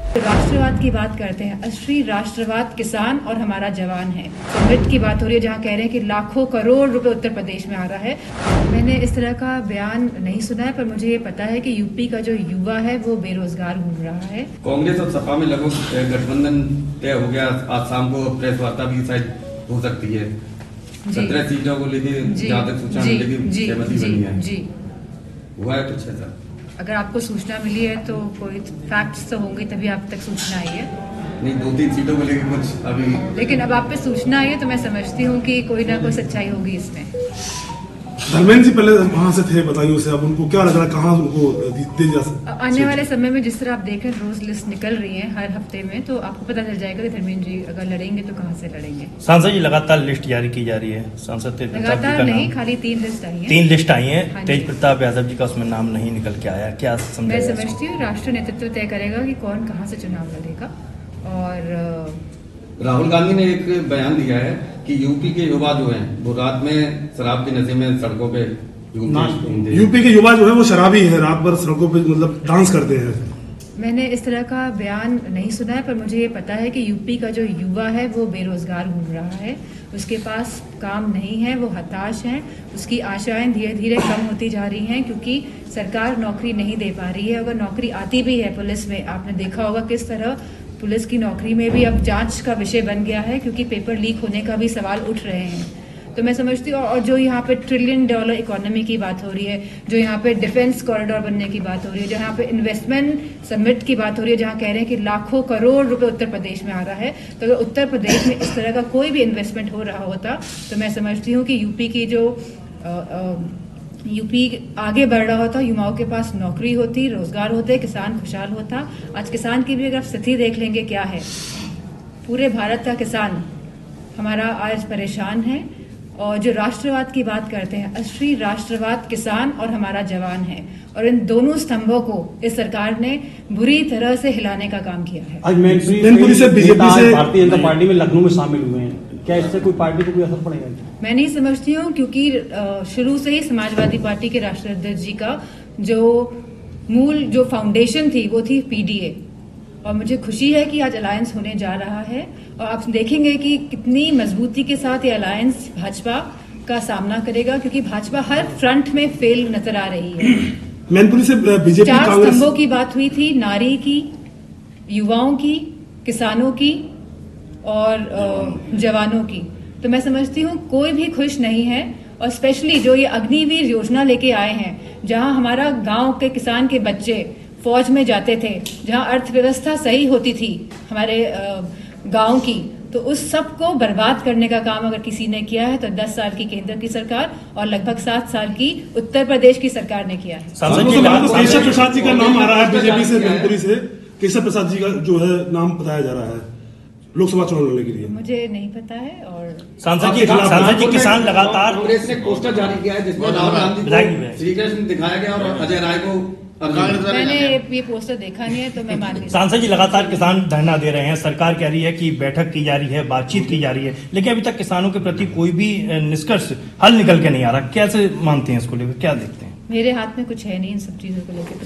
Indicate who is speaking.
Speaker 1: राष्ट्रवाद की बात करते हैं, असली राष्ट्रवाद किसान और हमारा जवान है। समिट की बात हो रही है जहाँ कह रहे हैं कि लाखों करोड़ रुपए उत्तर प्रदेश में आ रहा है। मैंने इस तरह का बयान नहीं सुना है, पर मुझे ये पता है कि यूपी का जो युवा है वो बेरोजगार घूम रहा है।
Speaker 2: कांग्रेस और सपा में लगभग गठबंधन तय हो गया। आज शाम को प्रेस वार्ता भी शायद हो सकती है। 17 सीटों को लेकर जहाँ तक सूचना मिलेगी सहमति बनी है। जी हुआ है कुछ ऐसा? अगर आपको सूचना मिली है तो कोई फैक्ट्स तो होंगे, तभी आप तक सूचना आई है। नहीं, 2-3 सीटों को लेकर कुछ अभी, लेकिन अब आप पे सूचना आई है तो मैं समझती हूँ कि कोई ना कोई सच्चाई होगी इसमें।
Speaker 3: धर्मेंद्र जी पहले वहाँ से थे, बताइए उसे, अब उनको क्या लग रहा है, कहाँ उनको दे जा सकते?
Speaker 1: आने वाले समय में जिस तरह आप देख रहे हैं रोज लिस्ट निकल रही है हर हफ्ते में, तो आपको पता चल जाएगा कि धर्मेंद्र जी अगर लड़ेंगे तो कहाँ से लड़ेंगे।
Speaker 4: सांसद जी लगातार लिस्ट जारी की जा रही है। सांसद
Speaker 1: लगातार नहीं, खाली 3 लिस्ट आई है।
Speaker 4: 3 लिस्ट आई है। तेज प्रताप यादव जी का उसमें नाम नहीं निकल के आया। क्या
Speaker 1: मैं समझती हूँ राष्ट्रीय नेतृत्व तय करेगा कि कौन कहाँ से चुनाव लड़ेगा। और
Speaker 2: राहुल गांधी ने एक बयान दिया है कि यूपी के युवा जो हैं वो रात में शराब के नशे में सड़कों पे
Speaker 3: यूपी के युवा जो है वो शराबी है, रात भर सड़कों पे मतलब डांस करते हैं।
Speaker 1: मैंने इस तरह का बयान नहीं सुना है, पर मुझे ये पता है कि यूपी का जो युवा है वो बेरोजगार घूम रहा है। उसके पास काम नहीं है, वो हताश है। उसकी आशाएं धीरे धीरे कम होती जा रही हैं क्योंकि सरकार नौकरी नहीं दे पा रही है। अगर नौकरी आती भी है पुलिस में, आपने देखा होगा किस तरह पुलिस की नौकरी में भी अब जांच का विषय बन गया है क्योंकि पेपर लीक होने का भी सवाल उठ रहे हैं। तो मैं समझती हूँ, और जो यहाँ पे $1 ट्रिलियन इकोनॉमी की बात हो रही है, जो यहाँ पे डिफेंस कॉरिडोर बनने की बात हो रही है, जो यहाँ पे इन्वेस्टमेंट समिट की बात हो रही है जहाँ कह रहे हैं कि लाखों करोड़ रुपए उत्तर प्रदेश में आ रहा है, तो अगर उत्तर प्रदेश में इस तरह का कोई भी इन्वेस्टमेंट हो रहा होता तो मैं समझती हूँ कि यूपी की जो यूपी आगे बढ़ रहा होता, युवाओं के पास नौकरी होती, रोजगार होते, किसान खुशहाल होता। आज किसान की भी अगर स्थिति देख लेंगे क्या है, पूरे भारत का किसान हमारा आज परेशान है। और जो राष्ट्रवाद की बात करते हैं, असली राष्ट्रवाद किसान और हमारा जवान है, और इन दोनों स्तंभों को इस सरकार ने बुरी तरह से हिलाने का काम किया है।
Speaker 5: आज मैनपुरी से बीजेपी से भारतीय जनता पार्टी में लखनऊ में शामिल हुए हैं, क्या इससे कोई पार्टी को कोई असर पड़ेगा?
Speaker 1: मैं नहीं समझती हूँ, क्योंकि शुरू से ही समाजवादी पार्टी के राष्ट्रीय अध्यक्ष जी का जो मूल जो फाउंडेशन थी वो थी पीडीए, और मुझे खुशी है कि आज अलायंस होने जा रहा है। और आप देखेंगे कि कितनी मजबूती के साथ ये अलायंस भाजपा का सामना करेगा, क्योंकि भाजपा हर फ्रंट में फेल नजर आ रही है।
Speaker 3: मैनपुरी से बीजेपी
Speaker 1: 4 स्तंभों की बात हुई थी, नारी की, युवाओं की, किसानों की और जवानों की। तो मैं समझती हूँ कोई भी खुश नहीं है, और स्पेशली जो ये अग्निवीर योजना लेके आए हैं, जहां हमारा गांव के किसान के बच्चे फौज में जाते थे, जहां अर्थव्यवस्था सही होती थी हमारे गांव की, तो उस सब को बर्बाद करने का काम अगर किसी ने किया है तो 10 साल की केंद्र की सरकार और लगभग 7 साल की उत्तर प्रदेश की सरकार ने किया है।
Speaker 3: केशव प्रसाद जी का नाम आ रहा है बीजेपी से, मैनपुरी से केशव प्रसाद जी का जो है नाम बताया जा रहा है लोकसभा चुनाव लड़ने के लिए।
Speaker 1: मुझे नहीं पता है। और
Speaker 4: सांसद जी किसान लगातार
Speaker 2: कांग्रेस ने पोस्टर जारी किया है जिसमें राहुल गांधी को श्री कृष्ण दिखाया गया और अजय राय को।
Speaker 1: मैंने ये पोस्टर देखा नहीं है तो मैं मान नहीं।
Speaker 4: सांसद जी लगातार किसान धरना दे रहे हैं, सरकार कह रही है कि बैठक की जा रही है, बातचीत की जा रही है, लेकिन अभी तक किसानों के प्रति कोई भी निष्कर्ष हल निकल के नहीं आ रहा। कैसे मानते हैं इसको लेकर, क्या देखते हैं?
Speaker 1: मेरे हाथ में कुछ है नहीं इन सब चीजों को लेकर।